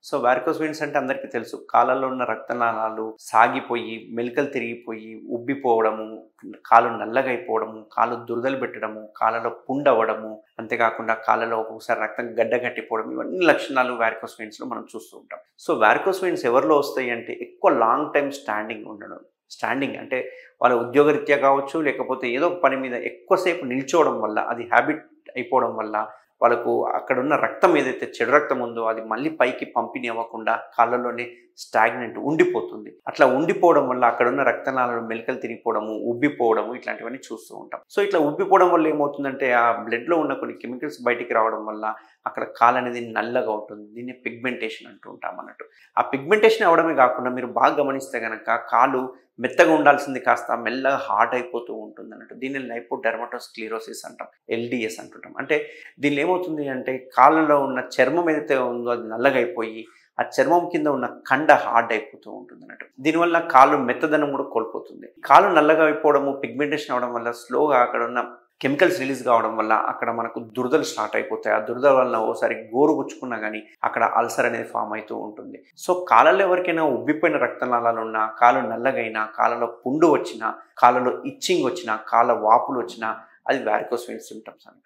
So varicose veins అంటే అందరికీ తెలుసు. కాళ్ళలో ఉన్న రక్తనాళాలు సాగిపోయి, మెలికలు తిరిగిపోయి, ఉబ్బిపోవడము, కాళ్ళు నల్లగా అయిపోవడము, కాళ్ళు దురదలు పెట్టడము, కాళ్ళలో పుండవ్వడము, అంతేకాకుండా కాళ్ళలో ఒక్కొక్కసారి రక్తం గడ్డకట్టిపోవడం, ఇవన్నీ లక్షణాలు వారికోస్ వెయిన్స్‌లో మనం చూస్తూ ఉంటాం. సో వారికోస్ వెయిన్స్ ఎవరిలో వస్తాయి అంటే ఎక్కువ లాంగ్ టైమ్ స్టాండింగ్ ఉండడం. స్టాండింగ్ అంటే వాళ్ళ ఉద్యోగరీత్యా కావచ్చు, లేకపోతే ఏదో ఒక పని మీద ఎక్కువసేపు నిల్చోవడం వల్ల, అది హ్యాబిట్ అయిపోవడం వల్ల వాళ్ళకు అక్కడున్న రక్తం ఏదైతే చెడు రక్తం ఉందో అది మళ్ళీ పైకి పంపిణీ అవ్వకుండా కాళ్ళలోనే స్టాగ్నెంట్ ఉండిపోతుంది. అట్లా ఉండిపోవడం వల్ల అక్కడున్న రక్తనాళాలు మెలికలు తిరిగిపోవడము, ఉబ్బిపోవడము ఇట్లాంటివన్నీ చూస్తూ ఉంటాం. సో ఇట్లా ఉబ్బిపోవడం వల్ల ఏమవుతుందంటే ఆ బ్లడ్‌లో ఉన్న కొన్ని కెమికల్స్ బయటికి రావడం వల్ల అక్కడ కాలు అనేది నల్లగా ఉంటుంది. దీన్ని పిగ్మెంటేషన్ అంటూ ఉంటాం అన్నట్టు. ఆ పిగ్మెంటేషన్ అవ్వడమే కాకుండా మీరు బాగా గమనిస్తే గనక కాలు మెత్తగా ఉండాల్సింది కాస్త మెల్లగా హార్డ్ అయిపోతూ ఉంటుంది అన్నట్టు. దీన్ని లైపోడెర్మటోస్క్లెరోసిస్ అంటాం. ఎల్‌డిఎస్ అంటుంటాం. అంటే దీనిలో ఏమవుతుంది అంటే కాళ్ళలో ఉన్న చర్మం ఏదైతే ఉందో అది నల్లగా అయిపోయి ఆ చర్మం కింద ఉన్న కండ హార్డ్ అయిపోతూ ఉంటుంది అన్నట్టు. దీనివల్ల కాళ్ళు మెత్తదనం కూడా కోల్పోతుంది. కాళ్ళు నల్లగా అయిపోవడము, పిగ్మెంటేషన్ అవ్వడం వల్ల స్లోగా అక్కడ ఉన్న కెమికల్స్ రిలీజ్ కావడం వల్ల అక్కడ మనకు దురదలు స్టార్ట్ అయిపోతాయి. ఆ దురద వలన ఓసారి గోరు గుచ్చుకున్నా కానీ అక్కడ అల్సర్ అనేది ఫామ్ అవుతూ ఉంటుంది. సో కాళ్ళలో ఎవరికైనా ఉబ్బిపోయిన రక్తనాళాలు ఉన్నా, కాళ్ళు నల్లగైనా, కాళ్ళలో పుండు వచ్చినా, కాళ్ళలో ఇచ్చింగ్ వచ్చినా, కాళ్ళ వాపులు వచ్చినా అది వారికోస్ వెయిన్స్ సింప్టమ్స్ అంటారు.